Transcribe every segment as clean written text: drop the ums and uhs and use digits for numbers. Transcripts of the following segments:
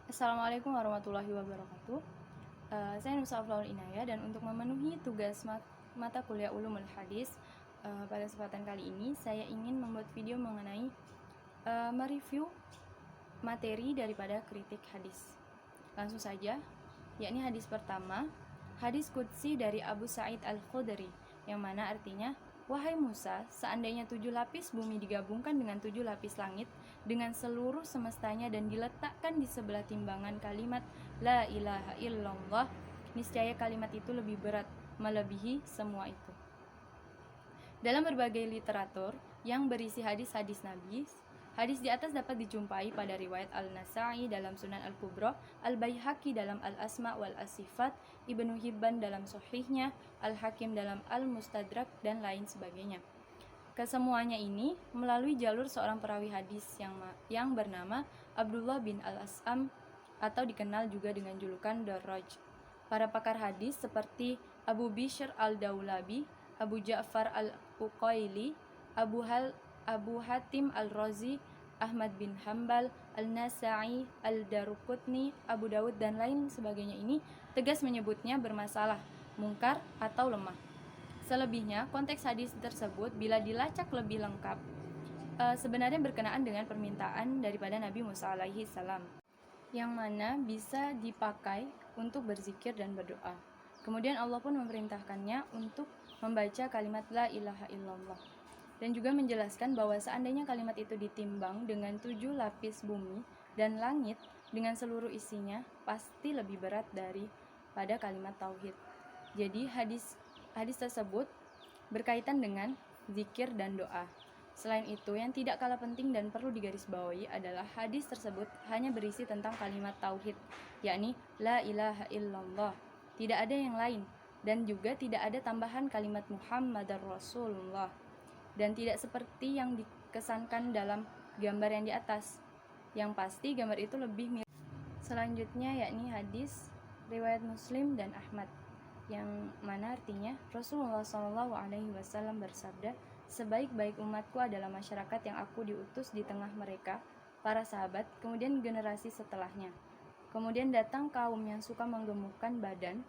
Assalamualaikum warahmatullahi wabarakatuh. Saya Nusa Aflaul Inaya, dan untuk memenuhi tugas mata kuliah Ulumul Hadis, pada kesempatan kali ini saya ingin membuat video mengenai mereview materi daripada kritik hadis. Langsung saja, yakni hadis pertama, hadis qudsi dari Abu Sa'id Al-Khudri, yang mana artinya, "Wahai Musa, seandainya 7 lapis bumi digabungkan dengan 7 lapis langit dengan seluruh semestanya dan diletakkan di sebelah timbangan kalimat La ilaha illallah, niscaya kalimat itu lebih berat, melebihi semua itu." Dalam berbagai literatur yang berisi hadis-hadis Nabi, hadis di atas dapat dijumpai pada riwayat Al-Nasa'i dalam Sunan Al-Kubra, Al-Baihaqi dalam Al-Asma' wal As-Sifat, Ibnu Hibban dalam Sahihnya, Al-Hakim dalam Al-Mustadrak, dan lain sebagainya. Kesemuanya ini melalui jalur seorang perawi hadis yang bernama Abdullah bin Al-As'am, atau dikenal juga dengan julukan Darraj. Para pakar hadis seperti Abu Bishr Al-Daulabi, Abu Ja'far Al-Uqaili, Abu Hatim Al-Razi, Ahmad bin Hambal, Al-Nasa'i, Al-Daruqutni, Abu Dawud, dan lain sebagainya ini tegas menyebutnya bermasalah, mungkar, atau lemah. Selebihnya, konteks hadis tersebut bila dilacak lebih lengkap, sebenarnya berkenaan dengan permintaan daripada Nabi Musa alaihi salam, yang mana bisa dipakai untuk berzikir dan berdoa. Kemudian Allah pun memerintahkannya untuk membaca kalimat La ilaha illallah, dan juga menjelaskan bahwa seandainya kalimat itu ditimbang dengan 7 lapis bumi dan langit dengan seluruh isinya, pasti lebih berat daripada kalimat tauhid. Jadi hadis tersebut berkaitan dengan zikir dan doa. Selain itu, yang tidak kalah penting dan perlu digarisbawahi adalah hadis tersebut hanya berisi tentang kalimat tauhid, yakni La ilaha illallah, tidak ada yang lain, dan juga tidak ada tambahan kalimat Muhammadar Rasulullah, dan tidak seperti yang dikesankan dalam gambar yang di atas. Yang pasti gambar itu lebih mirip. Selanjutnya yakni hadis riwayat Muslim dan Ahmad, yang mana artinya Rasulullah SAW bersabda, "Sebaik-baik umatku adalah masyarakat yang aku diutus di tengah mereka, para sahabat, kemudian generasi setelahnya. Kemudian datang kaum yang suka menggemukkan badan,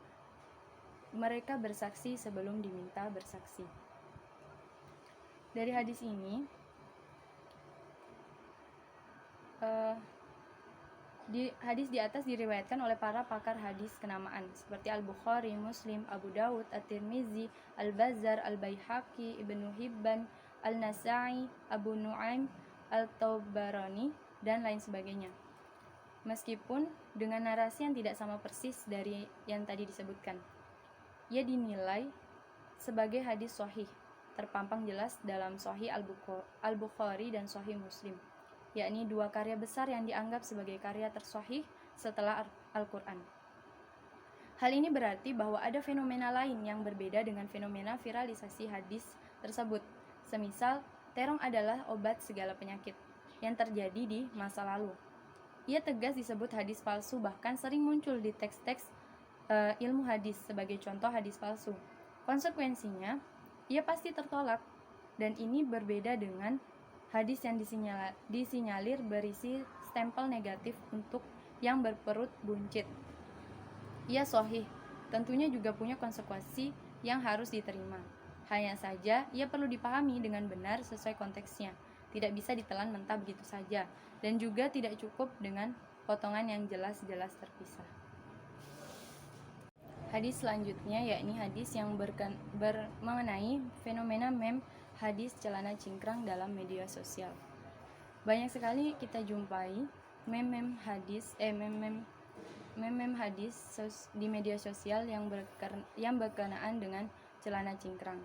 mereka bersaksi sebelum diminta bersaksi." Dari hadis ini, hadis di atas diriwayatkan oleh para pakar hadis kenamaan seperti Al-Bukhari, Muslim, Abu Dawud, At-Tirmizi, Al-Bazzar, Al-Baihaqi, Ibnu Hibban, Al-Nasa'i, Abu Nu'aim, Al-Tabarani, dan lain sebagainya. Meskipun dengan narasi yang tidak sama persis dari yang tadi disebutkan, ia dinilai sebagai hadis sahih, terpampang jelas dalam Sahih Al-Bukhari dan Sahih Muslim, yakni dua karya besar yang dianggap sebagai karya tersahih setelah Al-Quran. Hal ini berarti bahwa ada fenomena lain yang berbeda dengan fenomena viralisasi hadis tersebut. Semisal, terong adalah obat segala penyakit yang terjadi di masa lalu. Ia tegas disebut hadis palsu, bahkan sering muncul di teks-teks ilmu hadis sebagai contoh hadis palsu. Konsekuensinya, ia pasti tertolak, dan ini berbeda dengan hadis yang disinyalir berisi stempel negatif untuk yang berperut buncit. Ia sahih, tentunya juga punya konsekuensi yang harus diterima. Hanya saja, ia perlu dipahami dengan benar sesuai konteksnya. Tidak bisa ditelan mentah begitu saja, dan juga tidak cukup dengan potongan yang jelas-jelas terpisah. Hadis selanjutnya yakni hadis yang mengenai fenomena meme hadis celana cingkrang dalam media sosial. Banyak sekali kita jumpai meme hadis di media sosial yang berkenaan dengan celana cingkrang.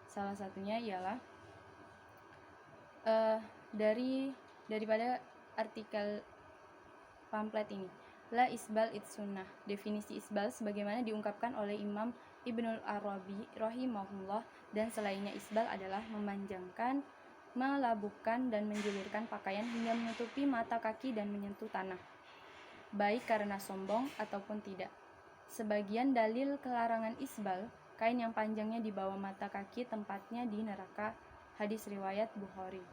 Salah satunya ialah daripada artikel pamflet ini, La isbal it sunnah. Definisi isbal sebagaimana diungkapkan oleh Imam Ibnul Arabi rahimahullah, dan selainnya isbal adalah memanjangkan, melabuhkan, dan menjulurkan pakaian hingga menutupi mata kaki dan menyentuh tanah, baik karena sombong ataupun tidak. Sebagian dalil kelarangan isbal, kain yang panjangnya di bawah mata kaki tempatnya di neraka. Hadis riwayat Bukhari.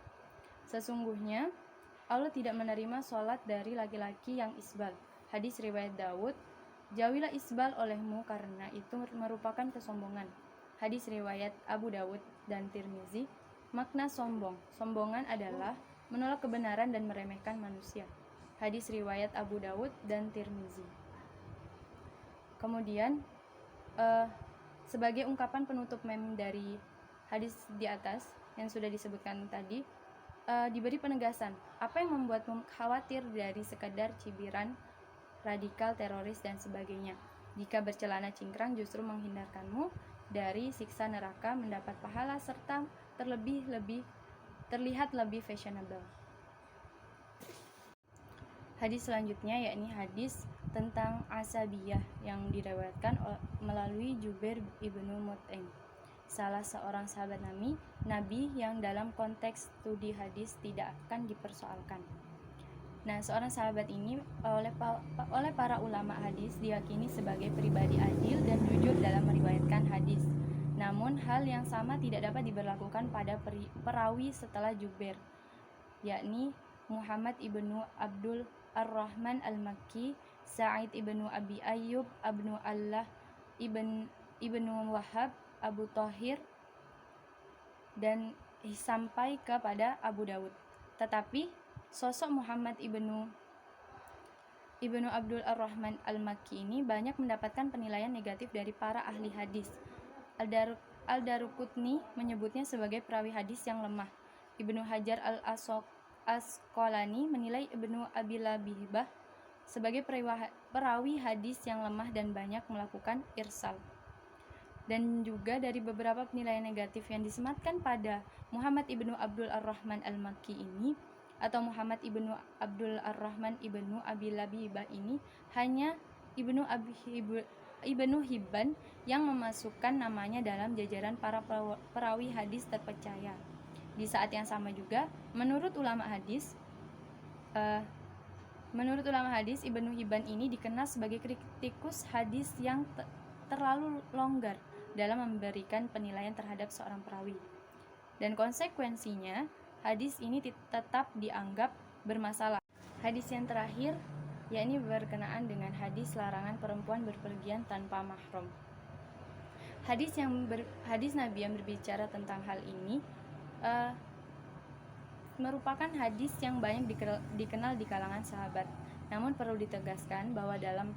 Sesungguhnya Allah tidak menerima sholat dari laki-laki yang isbal. Hadis riwayat Daud, jauhilah isbal olehmu karena itu merupakan kesombongan. Hadis riwayat Abu Dawud dan Tirmizi, makna sombongan adalah menolak kebenaran dan meremehkan manusia. Hadis riwayat Abu Dawud dan Tirmizi. Kemudian sebagai ungkapan penutup mem dari hadis di atas yang sudah disebutkan tadi, diberi penegasan apa yang membuatmu khawatir dari sekadar cibiran radikal, teroris, dan sebagainya. Jika bercelana cingkrang justru menghindarkanmu dari siksa neraka, mendapat pahala, serta terlihat lebih fashionable. Hadis selanjutnya yakni hadis tentang asabiyah yang diriwayatkan melalui Jubair ibnu Mut'im, salah seorang sahabat Nabi yang dalam konteks studi hadis tidak akan dipersoalkan. Nah, seorang sahabat ini oleh para ulama hadis diyakini sebagai pribadi adil dan jujur dalam meriwayatkan hadis. Namun, hal yang sama tidak dapat diberlakukan pada perawi setelah Jubair, yakni Muhammad ibnu Abdul Ar-Rahman Al-Makki, Sa'id ibnu Abi Ayyub, Abnu Allah ibnu Wahab, Abu Thahir, dan sampai kepada Abu Dawud. Tetapi sosok Muhammad ibnu Abdul Ar-Rahman Al-Makki ini banyak mendapatkan penilaian negatif dari para ahli hadis. Al-Daruqutni menyebutnya sebagai perawi hadis yang lemah. Ibnu Hajar Al-Asqalani menilai Ibnu Abi Labibah sebagai perawi hadis yang lemah dan banyak melakukan irsal. Dan juga dari beberapa penilaian negatif yang disematkan pada Muhammad ibnu Abdul Ar-Rahman Al-Makki ini atau Muhammad ibnu Abdul Ar-Rahman ibnu Abi Labibah ini, hanya Ibnu Hibban yang memasukkan namanya dalam jajaran para perawi hadis terpercaya. Di saat yang sama juga, menurut ulama hadis, Ibnu Hibban ini dikenal sebagai kritikus hadis yang terlalu longgar dalam memberikan penilaian terhadap seorang perawi. Dan konsekuensinya, hadis ini tetap dianggap bermasalah. Hadis yang terakhir yakni berkenaan dengan hadis larangan perempuan berpergian tanpa mahram. Hadis Nabi yang berbicara tentang hal ini merupakan hadis yang banyak dikenal di kalangan sahabat. Namun perlu ditegaskan bahwa dalam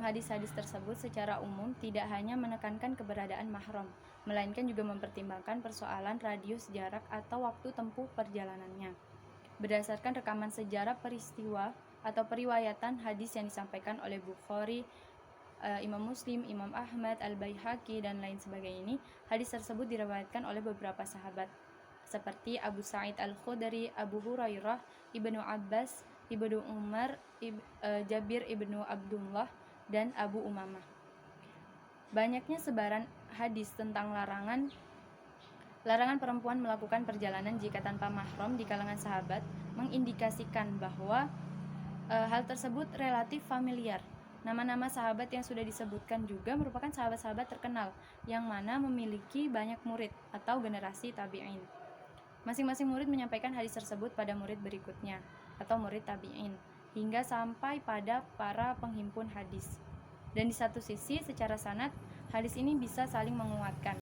hadis-hadis tersebut secara umum tidak hanya menekankan keberadaan mahram, melainkan juga mempertimbangkan persoalan radius, jarak, atau waktu tempuh perjalanannya. Berdasarkan rekaman sejarah peristiwa atau periwayatan hadis yang disampaikan oleh Bukhari, Imam Muslim, Imam Ahmad, Al-Baihaqi, dan lain sebagainya ini, hadis tersebut diriwayatkan oleh beberapa sahabat seperti Abu Sa'id Al-Khudri, Abu Hurairah, Ibnu Abbas, Ibnu Umar, Jabir ibnu Abdullah, dan Abu Umamah. Banyaknya sebaran hadis tentang larangan perempuan melakukan perjalanan jika tanpa mahram di kalangan sahabat mengindikasikan bahwa hal tersebut relatif familiar. Nama-nama sahabat yang sudah disebutkan juga merupakan sahabat-sahabat terkenal yang mana memiliki banyak murid atau generasi tabi'in. Masing-masing murid menyampaikan hadis tersebut pada murid berikutnya atau murid tabi'in hingga sampai pada para penghimpun hadis. Dan di satu sisi, secara sanad, hadis ini bisa saling menguatkan.